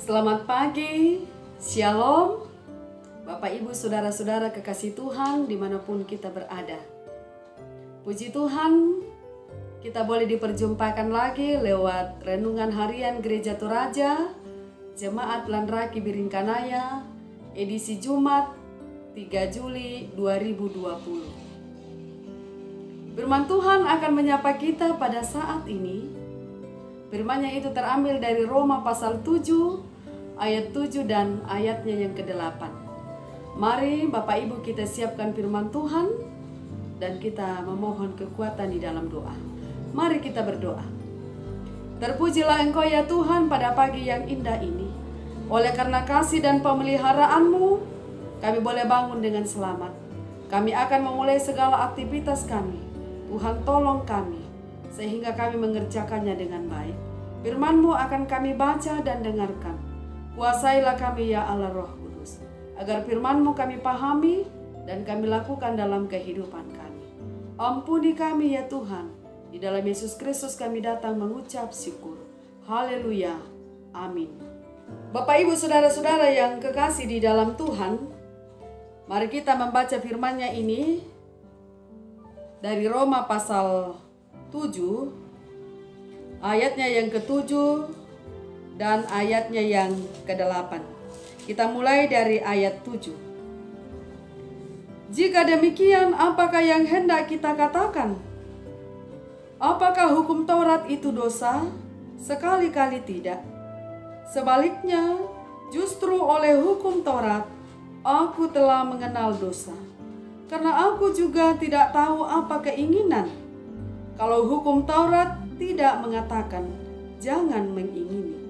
Selamat pagi, Shalom, Bapak Ibu Saudara-saudara kekasih Tuhan dimanapun kita berada. Puji Tuhan, kita boleh diperjumpakan lagi lewat Renungan Harian Gereja Toraja, Jemaat Lanraki Biringkanaya, edisi Jumat 3 Juli 2020. Firman Tuhan akan menyapa kita pada saat ini. Firman-Nya itu terambil dari Roma pasal 7 ayat 7 dan ayatnya yang ke-8. Mari Bapak Ibu kita siapkan firman Tuhan dan kita memohon kekuatan di dalam doa. Mari kita berdoa. Terpujilah Engkau ya Tuhan pada pagi yang indah ini. Oleh karena kasih dan pemeliharaan-Mu, kami boleh bangun dengan selamat. Kami akan memulai segala aktivitas kami. Tuhan tolong kami, sehingga kami mengerjakannya dengan baik. Firman-Mu akan kami baca dan dengarkan. Kuasailah kami ya Allah Roh Kudus, agar firman-Mu kami pahami dan kami lakukan dalam kehidupan kami. Ampuni kami ya Tuhan. Di dalam Yesus Kristus kami datang mengucap syukur. Haleluya. Amin. Bapak Ibu Saudara-saudara yang kekasih di dalam Tuhan, mari kita membaca firman-Nya ini dari Roma pasal 7 ayatnya yang ke-7 dan ayatnya yang ke-8. Kita mulai dari ayat 7. Jika demikian, apakah yang hendak kita katakan? Apakah hukum Taurat itu dosa? Sekali-kali tidak. Sebaliknya, justru oleh hukum Taurat, aku telah mengenal dosa. Karena aku juga tidak tahu apa keinginan. Kalau hukum Taurat tidak mengatakan, jangan mengingini.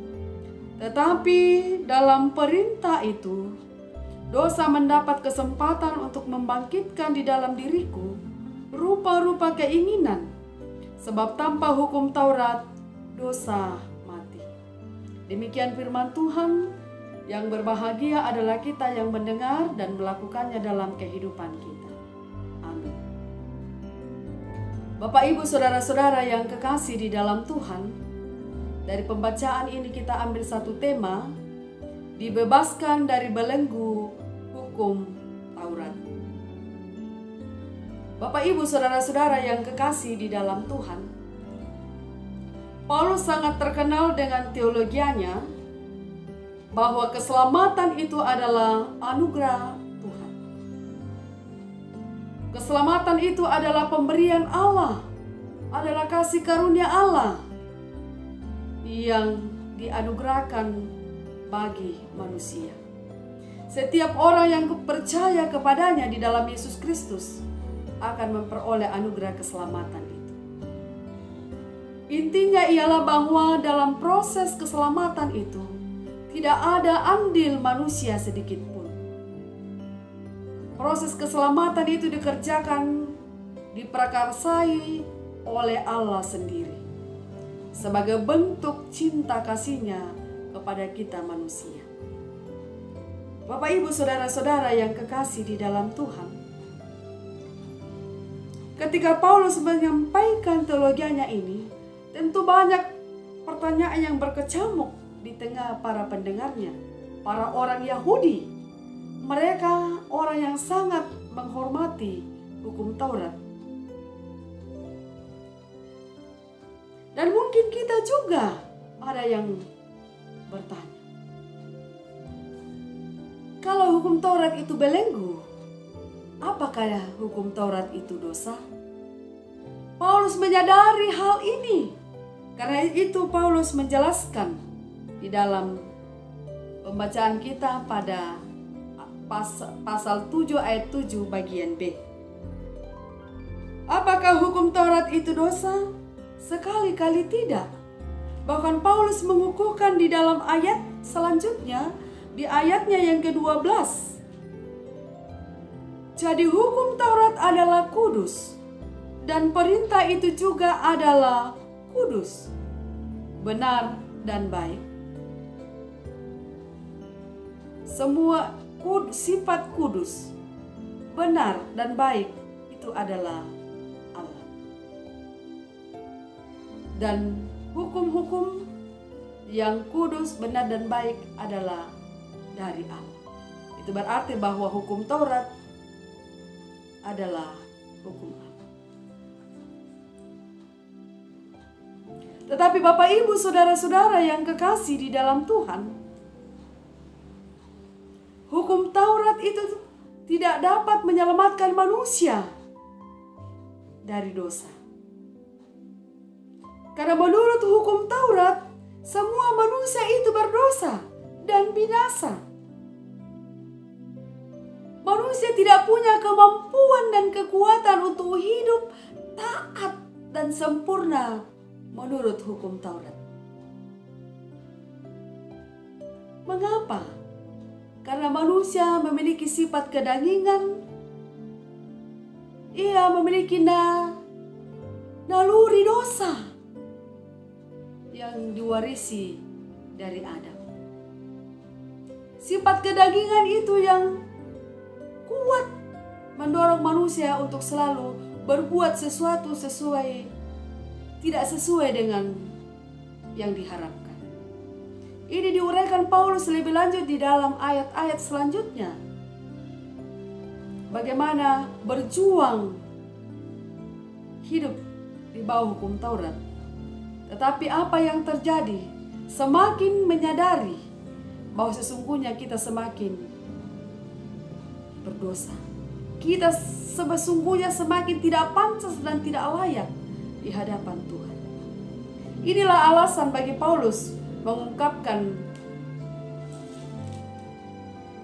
Tetapi dalam perintah itu, dosa mendapat kesempatan untuk membangkitkan di dalam diriku rupa-rupa keinginan. Sebab tanpa hukum Taurat, dosa mati. Demikian firman Tuhan. Yang berbahagia adalah kita yang mendengar dan melakukannya dalam kehidupan kita. Amin. Bapak Ibu Saudara-saudara yang kekasih di dalam Tuhan, dari pembacaan ini kita ambil satu tema, dibebaskan dari belenggu hukum Taurat. Bapak Ibu Saudara-saudara yang kekasih di dalam Tuhan, Paulus sangat terkenal dengan teologianya bahwa keselamatan itu adalah anugerah Tuhan. Keselamatan itu adalah pemberian Allah, adalah kasih karunia Allah yang dianugerahkan bagi manusia. Setiap orang yang percaya kepadanya di dalam Yesus Kristus akan memperoleh anugerah keselamatan itu. Intinya ialah bahwa dalam proses keselamatan itu tidak ada andil manusia sedikit pun. Proses keselamatan itu dikerjakan, diprakarsai oleh Allah sendiri sebagai bentuk cinta kasih-Nya kepada kita manusia. Bapak Ibu Saudara-saudara yang kekasih di dalam Tuhan, ketika Paulus menyampaikan teologianya ini, tentu banyak pertanyaan yang berkecamuk di tengah para pendengarnya, para orang Yahudi. Mereka orang yang sangat menghormati hukum Taurat. Dan mungkin kita juga ada yang bertanya, kalau hukum Taurat itu belenggu, apakah hukum Taurat itu dosa? Paulus menyadari hal ini. Karena itu Paulus menjelaskan di dalam pembacaan kita pada pasal 7 ayat 7 bagian B. Apakah hukum Taurat itu dosa? Sekali-kali tidak. Bahkan Paulus mengukuhkan di dalam ayat selanjutnya, di ayatnya yang ke-12. Jadi hukum Taurat adalah kudus, dan perintah itu juga adalah kudus, benar dan baik. Semua sifat kudus, benar dan baik itu adalah Allah. Dan hukum-hukum yang kudus, benar dan baik adalah dari Allah. Itu berarti bahwa hukum Taurat adalah hukum Allah. Tetapi Bapak Ibu saudara-saudara yang kekasih di dalam Tuhan, hukum Taurat itu tidak dapat menyelamatkan manusia dari dosa. Karena menurut hukum Taurat, semua manusia itu berdosa dan binasa. Manusia tidak punya kemampuan dan kekuatan untuk hidup taat dan sempurna menurut hukum Taurat. Mengapa? Karena manusia memiliki sifat kedagingan. Ia memiliki naluri dosa yang diwarisi dari Adam. Sifat kedagingan itu yang kuat mendorong manusia untuk selalu berbuat sesuatu tidak sesuai dengan yang diharapkan. Ini diuraikan Paulus lebih lanjut di dalam ayat-ayat selanjutnya. Bagaimana berjuang hidup di bawah hukum Taurat. Tetapi apa yang terjadi? Semakin menyadari bahwa sesungguhnya kita semakin berdosa. Kita sesungguhnya semakin tidak pantas dan tidak layak di hadapan Tuhan. Inilah alasan bagi Paulus mengungkapkan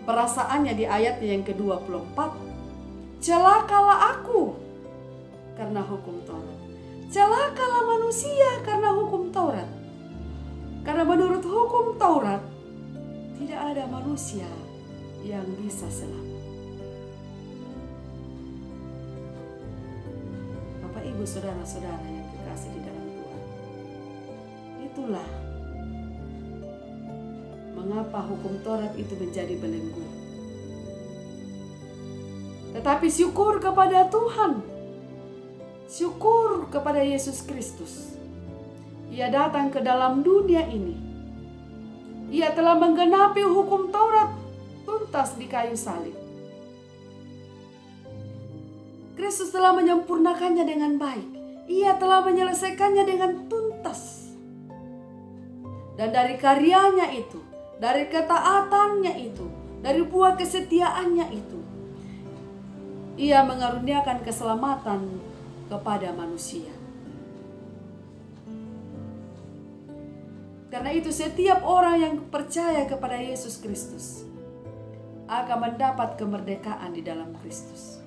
perasaannya di ayatnya yang ke-24. Celakalah aku karena hukum Taurat. Celakalah manusia karena hukum Taurat. Karena menurut hukum Taurat, tidak ada manusia yang bisa selamat. Bapak, Ibu, saudara-saudara yang kekasih di dalam Tuhan, itulah mengapa hukum Taurat itu menjadi belenggu. Tetapi syukur kepada Tuhan, syukur kepada Yesus Kristus. Ia datang ke dalam dunia ini. Ia telah menggenapi hukum Taurat tuntas di kayu salib. Kristus telah menyempurnakannya dengan baik. Ia telah menyelesaikannya dengan tuntas. Dan dari karyanya itu, dari ketaatannya itu, dari buah kesetiaannya itu, Ia mengaruniakan keselamatan kepada manusia. Karena itu setiap orang yang percaya kepada Yesus Kristus akan mendapat kemerdekaan di dalam Kristus.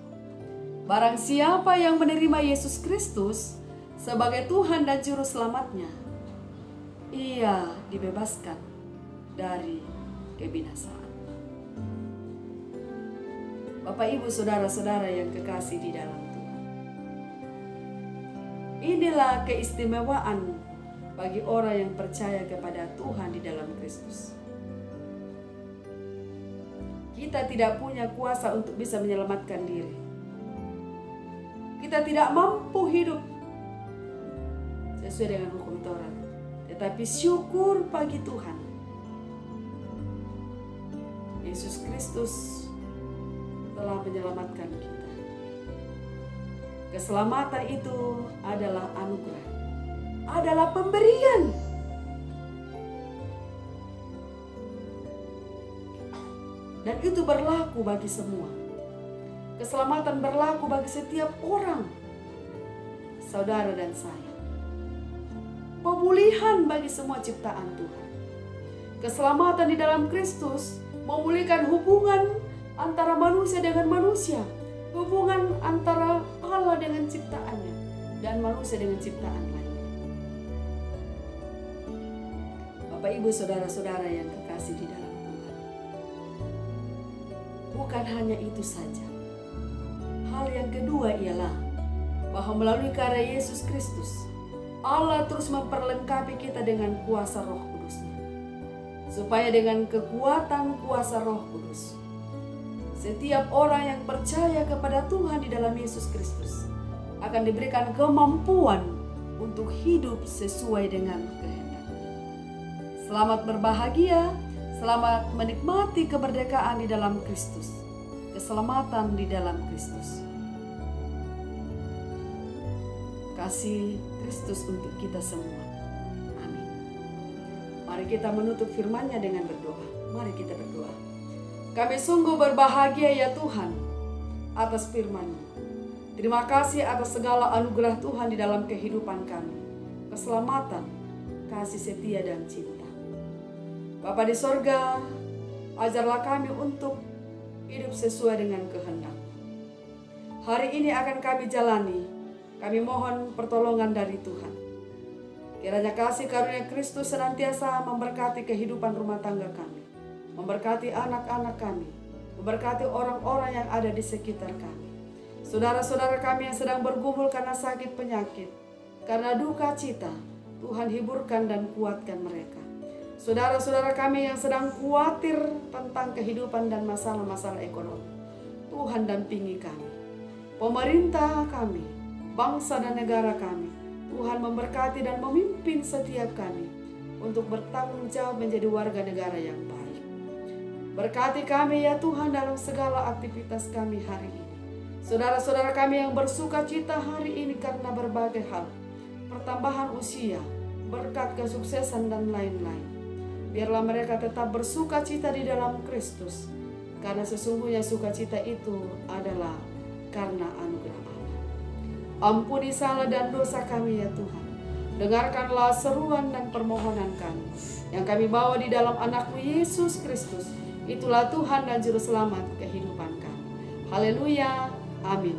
Barang siapa yang menerima Yesus Kristus sebagai Tuhan dan Juru Selamatnya, ia dibebaskan dari kebinasaan. Bapak, Ibu, saudara-saudara yang kekasih di dalam Tuhan, inilah keistimewaan bagi orang yang percaya kepada Tuhan di dalam Kristus. Kita tidak punya kuasa untuk bisa menyelamatkan diri. Kita tidak mampu hidup sesuai dengan hukum Taurat. Tetapi syukur bagi Tuhan, Yesus Kristus telah menyelamatkan kita. Keselamatan itu adalah anugerah, adalah pemberian. Dan itu berlaku bagi semua. Keselamatan berlaku bagi setiap orang, saudara dan saya. Pemulihan bagi semua ciptaan Tuhan. Keselamatan di dalam Kristus memulihkan hubungan antara manusia dengan manusia, hubungan antara Allah dengan ciptaannya dan manusia dengan ciptaan lain. Bapak, Ibu, saudara-saudara yang kekasih di dalam Tuhan, bukan hanya itu saja. Hal yang kedua ialah bahwa melalui karya Yesus Kristus, Allah terus memperlengkapi kita dengan kuasa Roh Kudus-Nya, supaya dengan kekuatan kuasa Roh Kudus, setiap orang yang percaya kepada Tuhan di dalam Yesus Kristus akan diberikan kemampuan untuk hidup sesuai dengan kehendak. Selamat berbahagia, selamat menikmati kemerdekaan di dalam Kristus, keselamatan di dalam Kristus. Kasih Kristus untuk kita semua. Amin. Mari kita menutup firman-Nya dengan berdoa. Mari kita berdoa. Kami sungguh berbahagia ya Tuhan atas firman-Mu. Terima kasih atas segala anugerah Tuhan di dalam kehidupan kami. Keselamatan, kasih setia dan cinta. Bapa di sorga, ajarlah kami untuk hidup sesuai dengan kehendak. Hari ini akan kami jalani. Kami mohon pertolongan dari Tuhan. Kiranya kasih karunia Kristus senantiasa memberkati kehidupan rumah tangga kami, memberkati anak-anak kami, memberkati orang-orang yang ada di sekitar kami. Saudara-saudara kami yang sedang bergumul karena sakit penyakit, karena duka cita, Tuhan hiburkan dan kuatkan mereka. Saudara-saudara kami yang sedang khawatir tentang kehidupan dan masalah-masalah ekonomi, Tuhan dampingi kami. Pemerintah kami, bangsa dan negara kami, Tuhan memberkati dan memimpin setiap kami untuk bertanggung jawab menjadi warga negara yang baik. Berkati kami ya Tuhan dalam segala aktivitas kami hari ini. Saudara-saudara kami yang bersuka cita hari ini karena berbagai hal, pertambahan usia, berkat kesuksesan dan lain-lain. Biarlah mereka tetap bersuka cita di dalam Kristus, karena sesungguhnya sukacita itu adalah karena anugerah Allah. Ampuni salah dan dosa kami ya Tuhan. Dengarkanlah seruan dan permohonan kami yang kami bawa di dalam anak-Mu Yesus Kristus. Itulah Tuhan dan Juru Selamat kehidupan kami. Haleluya. Amin.